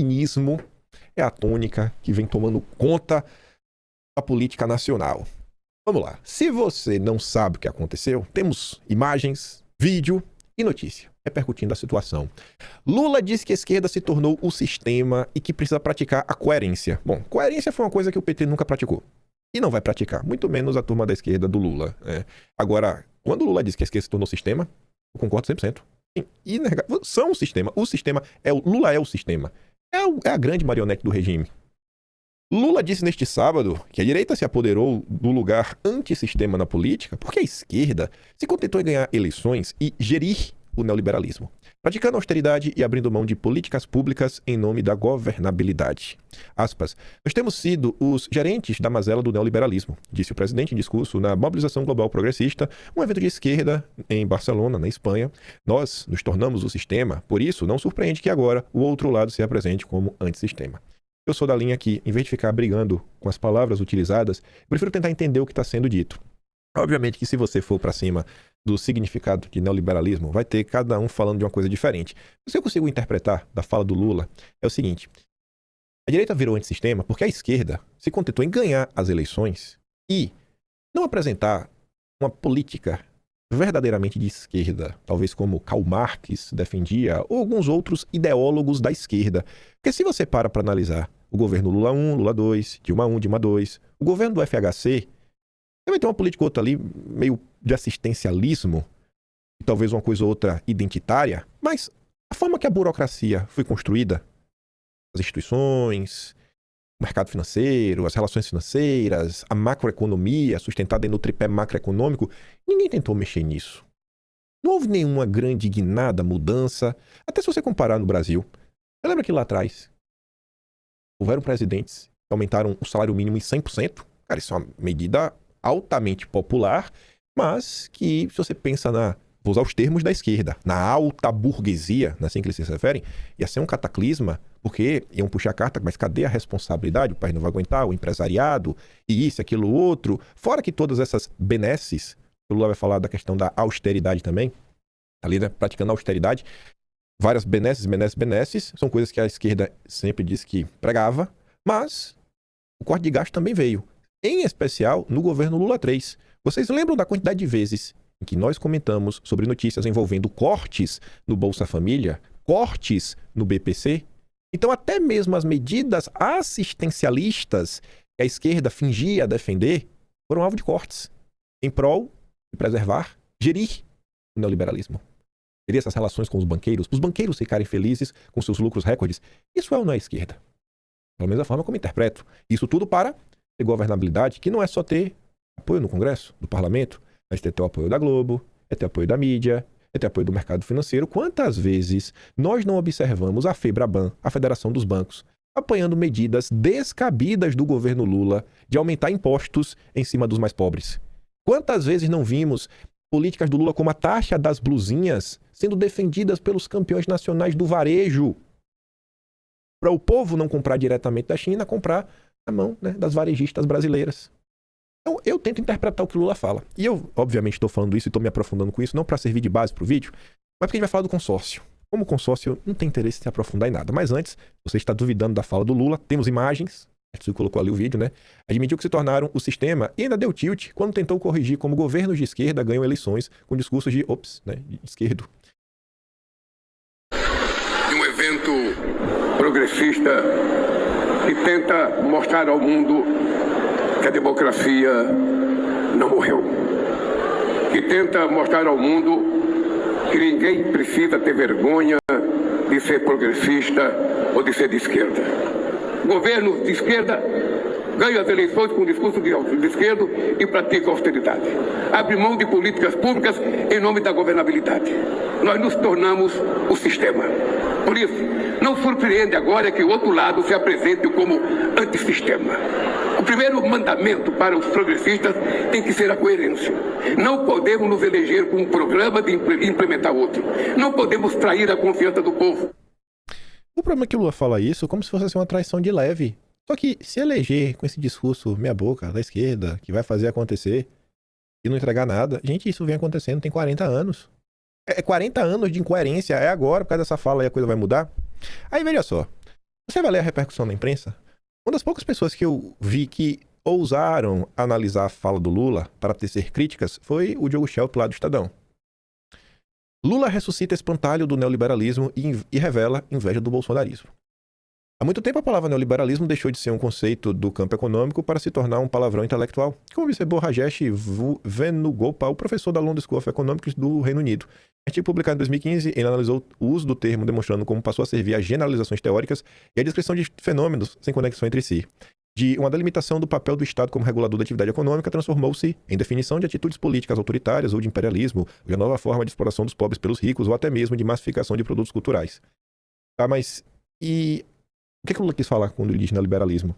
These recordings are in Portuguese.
cinismo é a tônica que vem tomando conta da política nacional. Vamos lá. Se você não sabe o que aconteceu, temos imagens, vídeo e notícia repercutindo a situação. Lula diz que a esquerda se tornou o sistema e que precisa praticar a coerência. Bom, coerência foi uma coisa que o PT nunca praticou. E não vai praticar, muito menos a turma da esquerda do Lula. Agora, quando o Lula diz que a esquerda se tornou sistema, eu concordo 100%. Sim, são o sistema. O sistema Lula é o sistema. É a grande marionete do regime. Lula disse neste sábado que a direita se apoderou do lugar antissistema na política porque a esquerda se contentou em ganhar eleições e gerir o neoliberalismo, praticando austeridade e abrindo mão de políticas públicas em nome da governabilidade. Aspas, nós temos sido os gerentes da mazela do neoliberalismo, disse o presidente em discurso na Mobilização Global Progressista, um evento de esquerda em Barcelona, na Espanha. Nós nos tornamos o sistema, por isso não surpreende que agora o outro lado se apresente como antissistema. Eu sou da linha que, em vez de ficar brigando com as palavras utilizadas, eu prefiro tentar entender o que está sendo dito. Obviamente que se você for para cima do significado de neoliberalismo, vai ter cada um falando de uma coisa diferente. O que eu consigo interpretar da fala do Lula é o seguinte: a direita virou antissistema porque a esquerda se contentou em ganhar as eleições e não apresentar uma política verdadeiramente de esquerda, talvez como Karl Marx defendia, ou alguns outros ideólogos da esquerda. Porque se você para analisar o governo Lula 1, Lula 2, Dilma 1, Dilma 2, o governo do FHC, vai ter uma política ou outra ali, meio de assistencialismo, e talvez uma coisa ou outra identitária, mas a forma que a burocracia foi construída, as instituições, o mercado financeiro, as relações financeiras, a macroeconomia sustentada no tripé macroeconômico, ninguém tentou mexer nisso. Não houve nenhuma grande guinada, mudança, até se você comparar no Brasil. Você lembra que lá atrás houveram presidentes que aumentaram o salário mínimo em 100%? Cara, isso é uma medida altamente popular, mas que, se você pensa vou usar os termos da esquerda, na alta burguesia, não é assim que eles se referem, ia ser um cataclisma, porque iam puxar a carta, mas cadê a responsabilidade? O país não vai aguentar, o empresariado, e isso, aquilo, outro. Fora que todas essas benesses, o Lula vai falar da questão da austeridade também, ali, né, praticando a austeridade, várias benesses, são coisas que a esquerda sempre disse que pregava, mas o corte de gasto também veio. Em especial no governo Lula 3. Vocês lembram da quantidade de vezes em que nós comentamos sobre notícias envolvendo cortes no Bolsa Família, cortes no BPC? Então, até mesmo as medidas assistencialistas que a esquerda fingia defender foram alvo de cortes, em prol de preservar, gerir o neoliberalismo. Gerir essas relações com os banqueiros ficarem felizes com seus lucros recordes. Isso é ou não é esquerda? Pelo menos a forma como interpreto. Isso tudo para ter governabilidade, que não é só ter apoio no Congresso, no Parlamento, mas ter o apoio da Globo, é ter apoio da mídia, é ter apoio do mercado financeiro. Quantas vezes nós não observamos a FEBRABAN, a Federação dos Bancos, apoiando medidas descabidas do governo Lula de aumentar impostos em cima dos mais pobres? Quantas vezes não vimos políticas do Lula como a taxa das blusinhas sendo defendidas pelos campeões nacionais do varejo? Para o povo não comprar diretamente da China, comprar na mão, né, das varejistas brasileiras. Então, eu tento interpretar o que o Lula fala. E eu, obviamente, estou falando isso e estou me aprofundando com isso, não para servir de base para o vídeo, mas porque a gente vai falar do consórcio. Como o consórcio não tem interesse em se aprofundar em nada. Mas antes, você está duvidando da fala do Lula, temos imagens, você colocou ali o vídeo, né? Admitiu que se tornaram o sistema e ainda deu tilt quando tentou corrigir como governos de esquerda ganham eleições com discursos de, de esquerdo. Um evento progressista que tenta mostrar ao mundo que a democracia não morreu. Que tenta mostrar ao mundo que ninguém precisa ter vergonha de ser progressista ou de ser de esquerda. Governos de esquerda ganham as eleições com discurso de esquerda e praticam austeridade. Abre mão de políticas públicas em nome da governabilidade. Nós nos tornamos o sistema. Por isso, não surpreende agora que o outro lado se apresente como antissistema. O primeiro mandamento para os progressistas tem que ser a coerência. Não podemos nos eleger com um programa de implementar outro. Não podemos trair a confiança do povo. O problema é que o Lula fala isso como se fosse uma traição de leve. Só que se eleger com esse discurso meia boca da esquerda, que vai fazer acontecer e não entregar nada, gente, isso vem acontecendo tem 40 anos. É 40 anos de incoerência, é agora, por causa dessa fala aí a coisa vai mudar? Aí veja só, Você vai ler a repercussão na imprensa? Uma das poucas pessoas que eu vi que ousaram analisar a fala do Lula para tecer críticas foi o Diogo Schelp lá do Estadão. Lula ressuscita espantalho do neoliberalismo e revela inveja do bolsonarismo. Há muito tempo a palavra neoliberalismo deixou de ser um conceito do campo econômico para se tornar um palavrão intelectual, como observou Rajesh Venugopal, professor da London School of Economics do Reino Unido. Em artigo publicado em 2015, ele analisou o uso do termo, demonstrando como passou a servir a generalizações teóricas e a descrição de fenômenos sem conexão entre si. De uma delimitação do papel do Estado como regulador da atividade econômica, transformou-se em definição de atitudes políticas autoritárias ou de imperialismo, ou de nova forma de exploração dos pobres pelos ricos, ou até mesmo de massificação de produtos culturais. Tá, mas e o que o Lula quis falar quando ele diz neoliberalismo?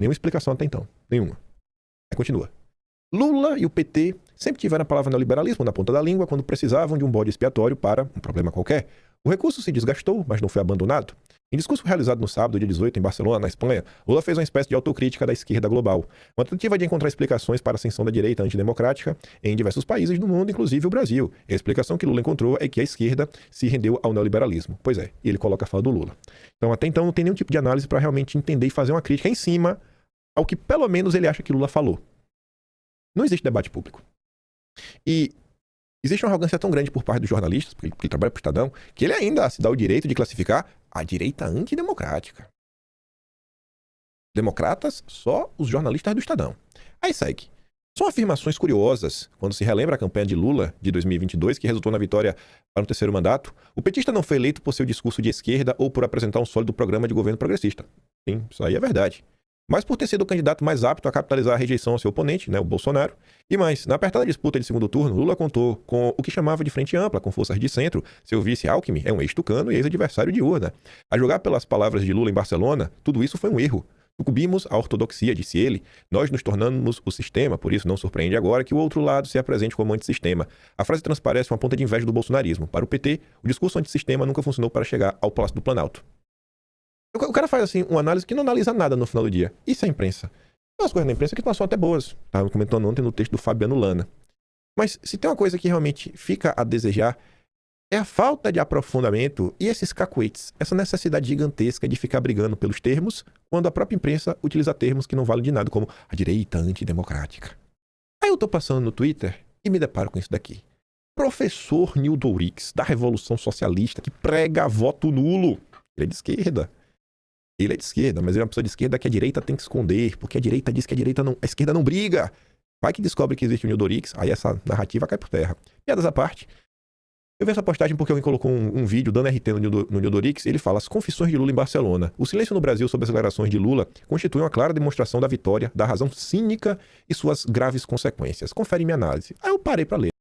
Nenhuma explicação até então. Nenhuma. Aí continua. Lula e o PT sempre tiveram a palavra neoliberalismo na ponta da língua quando precisavam de um bode expiatório para um problema qualquer. O recurso se desgastou, mas não foi abandonado. Em discurso realizado no sábado, dia 18, em Barcelona, na Espanha, Lula fez uma espécie de autocrítica da esquerda global. Uma tentativa de encontrar explicações para a ascensão da direita antidemocrática em diversos países do mundo, inclusive o Brasil. E a explicação que Lula encontrou é que a esquerda se rendeu ao neoliberalismo. Pois é, e ele coloca a fala do Lula. Então, até então, não tem nenhum tipo de análise para realmente entender e fazer uma crítica em cima ao que, pelo menos, ele acha que Lula falou. Não existe debate público. E existe uma arrogância tão grande por parte dos jornalistas, porque ele trabalha para o Estadão, que ele ainda se dá o direito de classificar a direita antidemocrática. Democratas, só os jornalistas do Estadão. Aí segue. São afirmações curiosas quando se relembra a campanha de Lula de 2022, que resultou na vitória para um terceiro mandato. O petista não foi eleito por seu discurso de esquerda ou por apresentar um sólido programa de governo progressista. Sim, isso aí é verdade. Mas por ter sido o candidato mais apto a capitalizar a rejeição ao seu oponente, o Bolsonaro. E mais, na apertada disputa de segundo turno, Lula contou com o que chamava de frente ampla, com forças de centro. Seu vice Alckmin é um ex-tucano e ex-adversário de urna. A julgar pelas palavras de Lula em Barcelona, tudo isso foi um erro. Sucumbimos à ortodoxia, disse ele. Nós nos tornamos o sistema, por isso não surpreende agora que o outro lado se apresente como antissistema. A frase transparece uma ponta de inveja do bolsonarismo. Para o PT, o discurso antissistema nunca funcionou para chegar ao Palácio do Planalto. O cara faz assim uma análise que não analisa nada no final do dia. Isso é imprensa. As coisas da imprensa que não são até boas. Estava comentando ontem no texto do Fabiano Lana. Mas se tem uma coisa que realmente fica a desejar, é a falta de aprofundamento e esses cacuetes, essa necessidade gigantesca de ficar brigando pelos termos, quando a própria imprensa utiliza termos que não valem de nada, como a direita antidemocrática. Aí eu tô passando no Twitter e me deparo com isso daqui. Professor Nildo Ourix, da Revolução Socialista, que prega voto nulo. Ele é de esquerda. Ele é de esquerda, mas ele é uma pessoa de esquerda que a direita tem que esconder, porque a direita diz que a esquerda não briga. Vai que descobre que existe o Nildo Ourix, aí essa narrativa cai por terra. Piadas à parte, eu vi essa postagem porque alguém colocou um vídeo dando RT no Nildo Ourix, e ele fala: as confissões de Lula em Barcelona. O silêncio no Brasil sobre as declarações de Lula constitui uma clara demonstração da vitória, da razão cínica e suas graves consequências. Confere minha análise. Aí eu parei para ler.